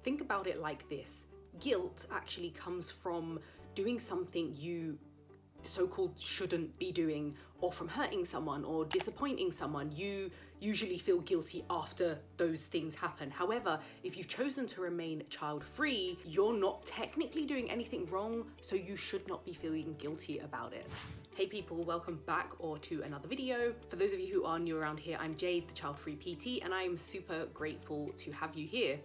think about it like this. Guilt actually comes from doing something you so-called shouldn't be doing, or from hurting someone or disappointing someone. You usually feel guilty after those things happen. However, if you've chosen to remain child-free, you're not technically doing anything wrong, so you should not be feeling guilty about it. Hey people, welcome back or to another video. For those of you who are new around here, I'm Jade, the Childfree PT, and I'm super grateful to have you here.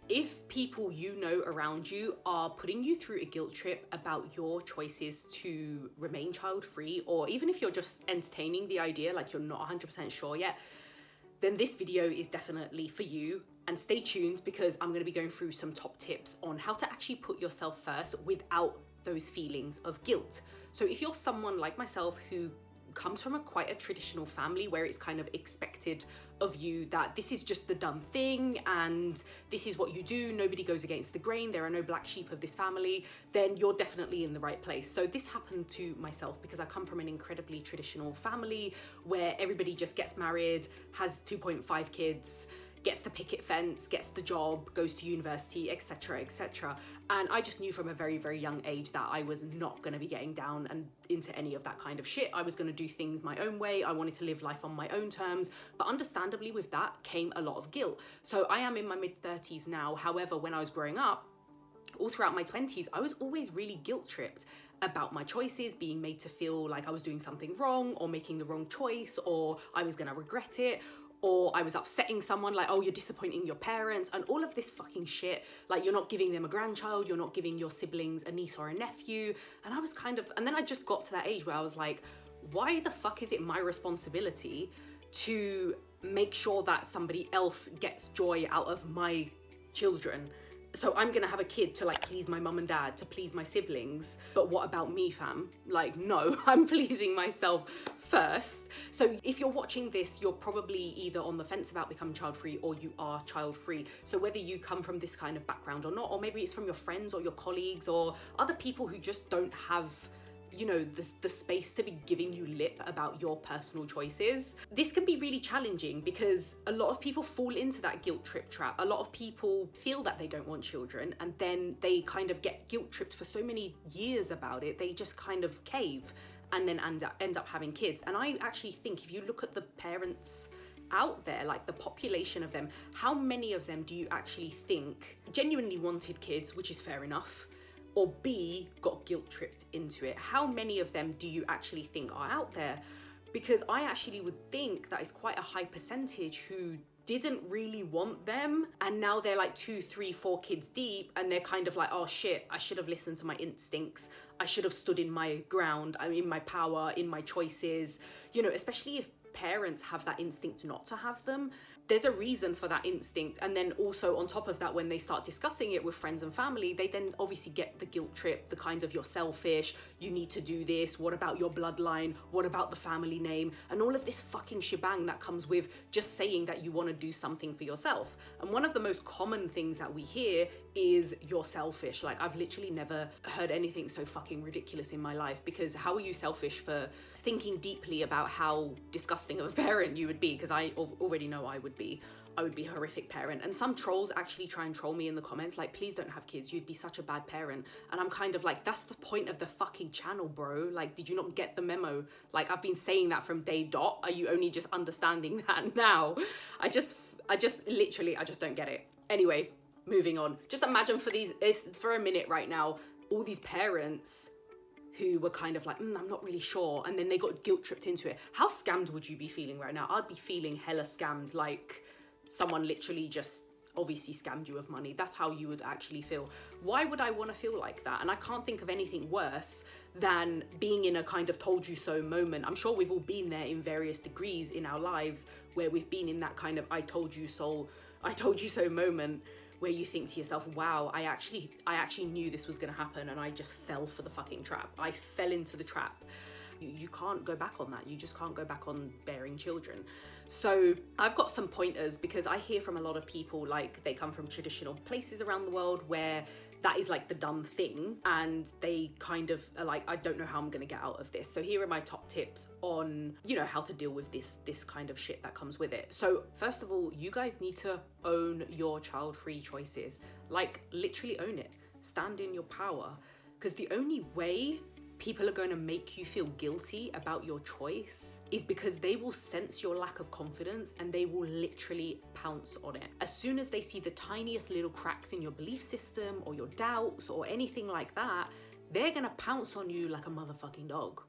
If people you know around you are putting you through a guilt trip about your choices to remain child-free, or even if you're just entertaining the idea, like you're not 100% sure yet, then this video is definitely for you. And stay tuned, because I'm going to be going through some top tips on how to actually put yourself first without those feelings of guilt. So if you're someone like myself who comes from quite a traditional family where it's kind of expected of you that this is just the done thing and this is what you do, nobody goes against the grain, there are no black sheep of this family, then you're definitely in the right place. So this happened to myself because I come from an incredibly traditional family where everybody just gets married, has 2.5 kids, gets the picket fence, gets the job, goes to university, etc., etc. And I just knew from a very, very young age that I was not going to be getting down and into any of that kind of shit. I was going to do things my own way. I wanted to live life on my own terms. But understandably, with that came a lot of guilt. So I am in my mid-30s now. However, when I was growing up, all throughout my 20s, I was always really guilt-tripped about my choices, being made to feel like I was doing something wrong or making the wrong choice, or I was going to regret it, or I was upsetting someone, like, oh, you're disappointing your parents, and all of this fucking shit. Like, you're not giving them a grandchild, you're not giving your siblings a niece or a nephew. And I was kind of, and then I just got to that age where I was like, why the fuck is it my responsibility to make sure that somebody else gets joy out of my children? So I'm gonna have a kid to like please my mum and dad, to please my siblings, but what about me, fam? Like, no, I'm pleasing myself first. So if you're watching this, you're probably either on the fence about becoming child-free or you are child-free. So whether you come from this kind of background or not, or maybe it's from your friends or your colleagues or other people who just don't have, you know, the space to be giving you lip about your personal choices. This can be really challenging because a lot of people fall into that guilt trip trap. A lot of people feel that they don't want children, and then they kind of get guilt tripped for so many years about it, they just kind of cave and then end up having kids. And I actually think if you look at the parents out there, like the population of them, how many of them do you actually think genuinely wanted kids, which is fair enough, or B, got guilt tripped into it? How many of them do you actually think are out there? Because I actually would think that is quite a high percentage who didn't really want them, and now they're like 2, 3, 4 kids deep, and they're kind of like, oh shit, I should have listened to my instincts. I should have stood in my ground, I'm in my power, in my choices. You know, especially if parents have that instinct not to have them, there's a reason for that instinct. And then also on top of that, when they start discussing it with friends and family, they then obviously get the guilt trip, the kind of you're selfish, you need to do this, what about your bloodline, what about the family name, and all of this fucking shebang that comes with just saying that you want to do something for yourself. And one of the most common things that we hear is you're selfish. Like, I've literally never heard anything so fucking ridiculous in my life, because how are you selfish for thinking deeply about how disgusting of a parent you would be? Because I already know I would be a horrific parent. And some trolls actually try and troll me in the comments, like, please don't have kids, you'd be such a bad parent. And I'm kind of like, that's the point of the fucking channel, bro. Like, did you not get the memo? Like, I've been saying that from day dot. Are you only just understanding that now? I just literally don't get it. Anyway, moving on. Just imagine for a minute right now, all these parents who were kind of like, I'm not really sure, and then they got guilt tripped into it. How scammed would you be feeling right now? I'd be feeling hella scammed, like someone literally just obviously scammed you of money. That's how you would actually feel. Why would I want to feel like that? And I can't think of anything worse than being in a kind of told you so moment. I'm sure we've all been there in various degrees in our lives where we've been in that kind of I told you so moment, where you think to yourself, wow, I actually knew this was going to happen, and I just fell for the fucking trap. I fell into the trap. You can't go back on that. You just can't go back on bearing children. So I've got some pointers, because I hear from a lot of people, like, they come from traditional places around the world where that is like the done thing, and they kind of are like, I don't know how I'm gonna get out of this. So here are my top tips on, you know, how to deal with this kind of shit that comes with it. So first of all, you guys need to own your child-free choices. Like, literally own it. Stand in your power, because the only way people are going to make you feel guilty about your choice is because they will sense your lack of confidence, and they will literally pounce on it. As soon as they see the tiniest little cracks in your belief system or your doubts or anything like that, they're gonna pounce on you like a motherfucking dog,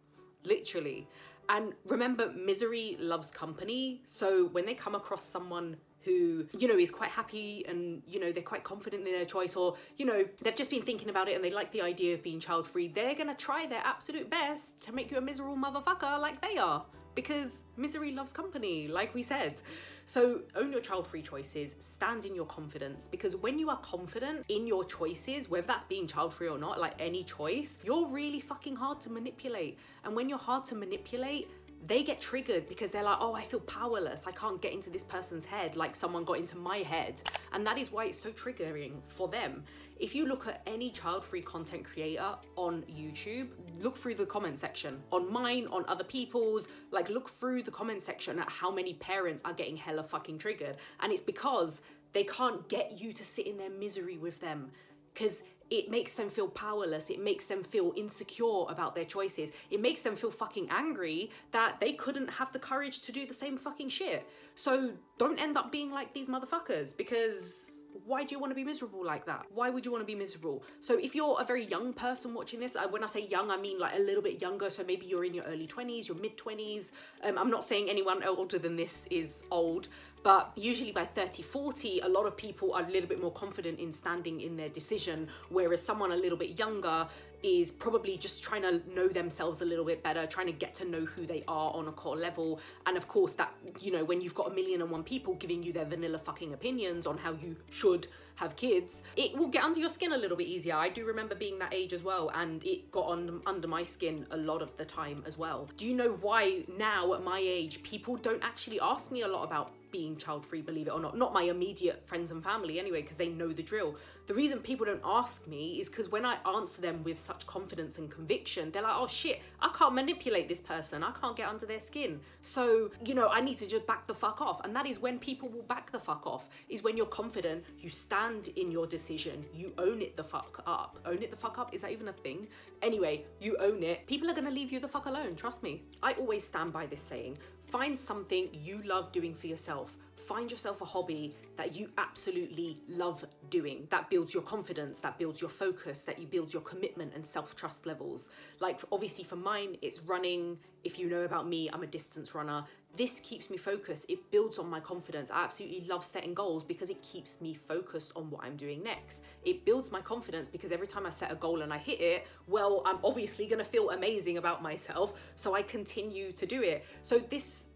literally. And remember, misery loves company. So when they come across someone who, you know, is quite happy and, you know, they're quite confident in their choice, or, you know, they've just been thinking about it and they like the idea of being child-free, they're gonna try their absolute best to make you a miserable motherfucker like they are, because misery loves company, like we said. So own your child-free choices, stand in your confidence, because when you are confident in your choices, whether that's being child-free or not, like any choice, you're really fucking hard to manipulate. And when you're hard to manipulate, they get triggered because they're like, oh, I feel powerless. I can't get into this person's head like someone got into my head. And that is why it's so triggering for them. If you look at any child-free content creator on YouTube, look through the comment section. On mine, on other people's, like, look through the comment section at how many parents are getting hella fucking triggered. And it's because they can't get you to sit in their misery with them, because it makes them feel powerless. It makes them feel insecure about their choices. It makes them feel fucking angry that they couldn't have the courage to do the same fucking shit. So don't end up being like these motherfuckers, because why do you want to be miserable like that? Why would you want to be miserable? So if you're a very young person watching this, when I say young, I mean like a little bit younger. So maybe you're in your early 20s, your mid 20s. I'm not saying anyone older than this is old, but usually by 30, 40, a lot of people are a little bit more confident in standing in their decision, whereas someone a little bit younger is probably just trying to know themselves a little bit better, trying to get to know who they are on a core level. And of course that, you know, when you've got 1,000,001 people giving you their vanilla fucking opinions on how you should have kids, it will get under your skin a little bit easier. I do remember being that age as well, and it got under my skin a lot of the time as well. Do you know why now at my age, people don't actually ask me a lot about being child-free, believe it or not? Not my immediate friends and family anyway, because they know the drill. The reason people don't ask me is because when I answer them with such confidence and conviction, they're like, oh shit, I can't manipulate this person. I can't get under their skin. So, you know, I need to just back the fuck off. And that is when people will back the fuck off, is when you're confident, you stand in your decision, you own it the fuck up. Own it the fuck up? Is that even a thing? Anyway, you own it. People are gonna leave you the fuck alone, trust me. I always stand by this saying, find something you love doing for yourself. Find yourself a hobby that you absolutely love doing, that builds your confidence, that builds your focus, that you build your commitment and self-trust levels. Like obviously for mine, it's running. If you know about me, I'm a distance runner. This keeps me focused. It builds on my confidence. I absolutely love setting goals because it keeps me focused on what I'm doing next. It builds my confidence because every time I set a goal and I hit it, well, I'm obviously gonna feel amazing about myself, so I continue to do it. So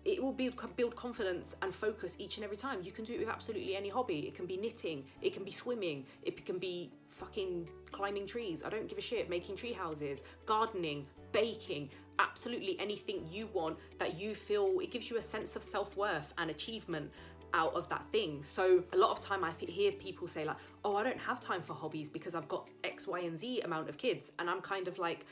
it will build confidence and focus each and every time. You can do it with absolutely any hobby. It can be knitting, it can be swimming, it can be fucking climbing trees. I don't give a shit. Making tree houses, gardening, baking, absolutely anything you want that you feel it gives you a sense of self-worth and achievement out of that thing. So a lot of time I hear people say like, oh, I don't have time for hobbies because I've got X, Y, and Z amount of kids. And I'm kind of like,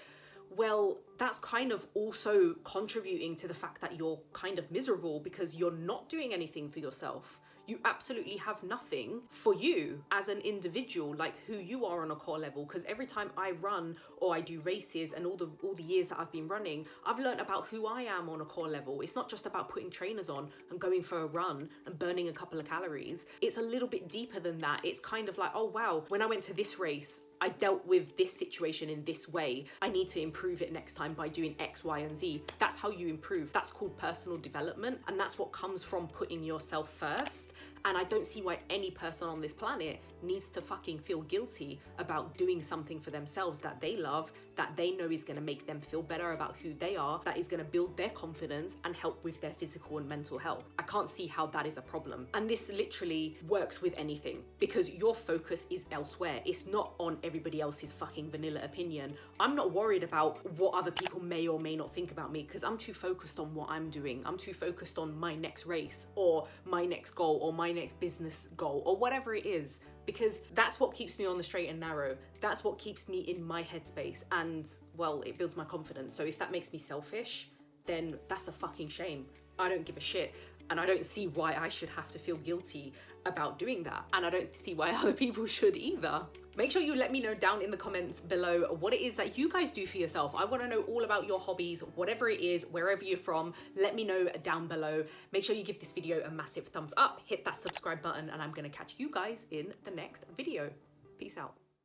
well, that's kind of also contributing to the fact that you're kind of miserable because you're not doing anything for yourself. You absolutely have nothing for you as an individual, like who you are on a core level. Because every time I run or I do races, and all the years that I've been running, I've learned about who I am on a core level. It's not just about putting trainers on and going for a run and burning a couple of calories. It's a little bit deeper than that. It's kind of like, oh wow, when I went to this race, I dealt with this situation in this way. I need to improve it next time by doing X, Y, and Z. That's how you improve. That's called personal development. And that's what comes from putting yourself first And I don't see why any person on this planet needs to fucking feel guilty about doing something for themselves that they love, that they know is gonna make them feel better about who they are, that is gonna build their confidence and help with their physical and mental health. I can't see how that is a problem. And this literally works with anything, because your focus is elsewhere. It's not on everybody else's fucking vanilla opinion. I'm not worried about what other people may or may not think about me, because I'm too focused on what I'm doing. I'm too focused on my next race or my next goal or my next business goal or whatever it is, because that's what keeps me on the straight and narrow. That's what keeps me in my headspace, and well, it builds my confidence. So if that makes me selfish, then that's a fucking shame. I don't give a shit, and I don't see why I should have to feel guilty about doing that, and I don't see why other people should either. Make sure you let me know down in the comments below what it is that you guys do for yourself. I want to know all about your hobbies, whatever it is, wherever you're from. Let me know down below. Make sure you give this video a massive thumbs up, hit that subscribe button, and I'm going to catch you guys in the next video. Peace out.